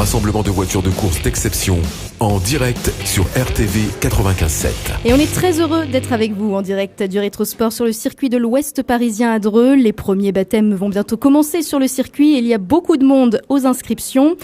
rassemblement de voitures de course d'exception, en direct sur RTV 95.7. Et on est très heureux d'être avec vous en direct du Rétrosport sur le circuit de l'Ouest parisien à Dreux. Les premiers baptêmes vont bientôt commencer sur le circuit et il y a beaucoup de monde aux inscriptions.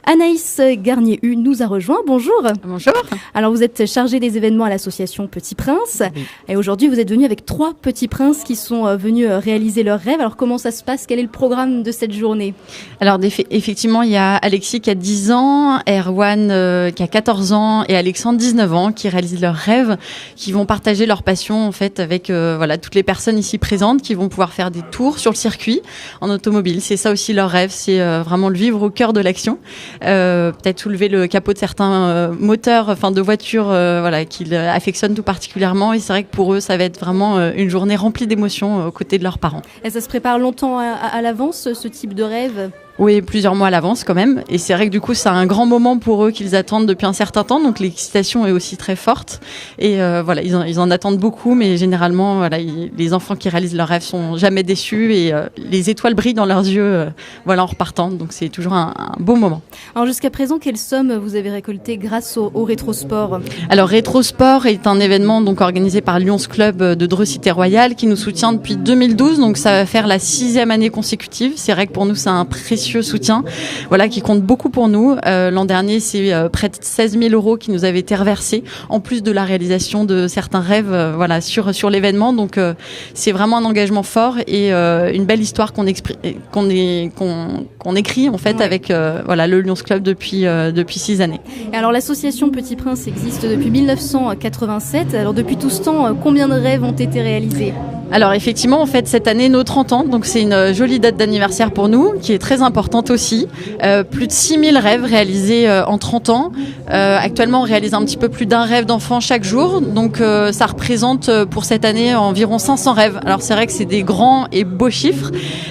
Anaïs Garnier-Hu nous a rejoint. Bonjour. Bonjour. Alors vous êtes chargée des événements à l'association Petit Prince. Oui. Et aujourd'hui vous êtes venue avec 3 petits princes qui sont venus réaliser leurs rêves. Alors comment ça se passe? Quel est le programme de cette journée? Alors effectivement, il y a Alexis qui a 10 ans, Erwan qui a 14 ans et Alexandre 19 ans qui réalisent leurs rêves, qui vont partager leur passion en fait avec toutes les personnes ici présentes qui vont pouvoir faire des tours sur le circuit en automobile. C'est ça aussi leur rêve, c'est vraiment le vivre au cœur de l'action. Peut-être soulever le capot de certains moteurs, de voitures, qu'ils affectionnent tout particulièrement. Et c'est vrai que pour eux, ça va être vraiment une journée remplie d'émotions aux côtés de leurs parents. Et ça se prépare longtemps à l'avance, ce type de rêve? Oui, plusieurs mois à l'avance quand même. Et c'est vrai que du coup, c'est un grand moment pour eux qu'ils attendent depuis un certain temps. Donc l'excitation est aussi très forte. Et ils en attendent beaucoup. Mais généralement, les enfants qui réalisent leurs rêves sont jamais déçus. Et les étoiles brillent dans leurs yeux en repartant. Donc c'est toujours un beau moment. Alors jusqu'à présent, quelle somme vous avez récoltée grâce au Rétrosport? Alors Rétrosport est un événement donc organisé par Lions Club de Dreux Cité Royale qui nous soutient depuis 2012. Donc ça va faire la 6e année consécutive. C'est vrai que pour nous, c'est un précieux soutien, qui compte beaucoup pour nous. L'an dernier, c'est près de 16 000 € qui nous avaient été reversés, en plus de la réalisation de certains rêves, sur l'événement. Donc, c'est vraiment un engagement fort et une belle histoire qu'on écrit en fait avec le Lions Club depuis 6 années. Et alors, l'association Petit Prince existe depuis 1987. Alors, depuis tout ce temps, combien de rêves ont été réalisés? Alors effectivement, en fait, cette année, nos 30 ans, donc c'est une jolie date d'anniversaire pour nous, qui est très importante aussi. Plus de 6000 rêves réalisés en 30 ans. Actuellement, on réalise un petit peu plus d'un rêve d'enfant chaque jour. Donc ça représente pour cette année environ 500 rêves. Alors c'est vrai que c'est des grands et beaux chiffres,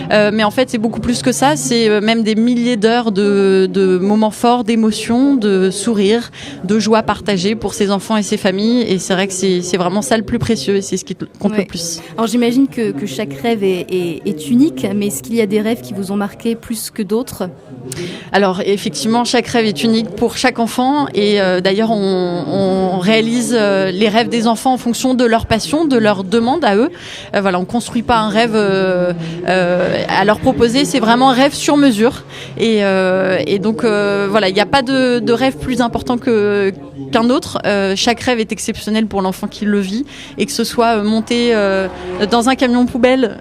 mais en fait c'est beaucoup plus que ça. C'est même des milliers d'heures de moments forts, d'émotions, de sourires, de joie partagée pour ces enfants et ces familles. Et c'est vrai que c'est vraiment ça le plus précieux et c'est ce qui compte le plus. Alors j'imagine que chaque rêve est unique, mais est-ce qu'il y a des rêves qui vous ont marqué plus que d'autres? Alors effectivement, chaque rêve est unique pour chaque enfant et d'ailleurs on réalise les rêves des enfants en fonction de leur passion, de leur demande à eux. On construit pas un rêve à leur proposer, c'est vraiment un rêve sur mesure et donc il n'y a pas de rêve plus important qu'un autre. Chaque rêve est exceptionnel pour l'enfant qui le vit et que ce soit monté dans un camion poubelle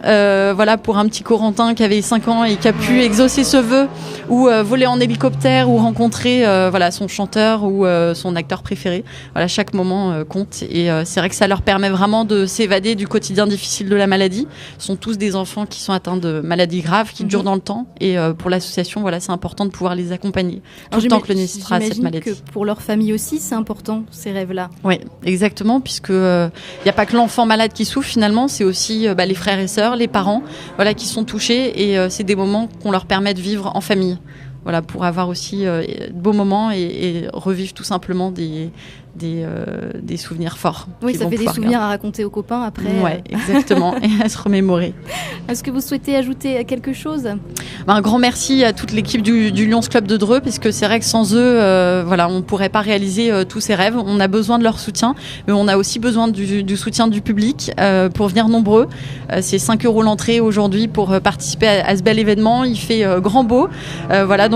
pour un petit Corentin qui avait 5 ans et qui a pu exaucer ce vœu ou voler en hélicoptère ou rencontrer son chanteur ou son acteur préféré. Chaque moment compte et c'est vrai que ça leur permet vraiment de s'évader du quotidien difficile de la maladie. Ce sont tous des enfants qui sont atteints de maladies graves qui durent dans le temps et pour l'association, c'est important de pouvoir les accompagner tout le temps que le nécessitera cette maladie. J'imagine que pour leur famille aussi, c'est important ces rêves-là. Oui, exactement, puisque il n'y a pas que l'enfant malade qui souffre finalement, c'est aussi les frères et sœurs, les parents, qui sont touchés et c'est des moments qu'on leur permet de vivre en famille. Pour avoir aussi de beaux moments et revivre tout simplement des souvenirs forts. Oui, ça fait des souvenirs à raconter aux copains après. Oui, exactement, et à se remémorer. Est-ce que vous souhaitez ajouter quelque chose? Un grand merci à toute l'équipe du Lions Club de Dreux, parce que c'est vrai que sans eux, on ne pourrait pas réaliser tous ces rêves. On a besoin de leur soutien, mais on a aussi besoin du soutien du public pour venir nombreux. C'est 5 € l'entrée aujourd'hui pour participer à ce bel événement. Il fait grand beau.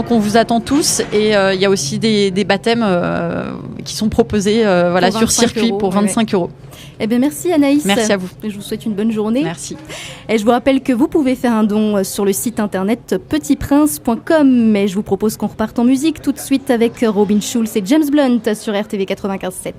Donc on vous attend tous et il y a aussi des baptêmes qui sont proposés sur circuit pour 25 €. Eh bien, merci Anaïs. Merci à vous. Je vous souhaite une bonne journée. Merci. Et je vous rappelle que vous pouvez faire un don sur le site internet petitprince.com. Mais je vous propose qu'on reparte en musique tout de suite avec Robin Schulz et James Blunt sur RTV 95.7.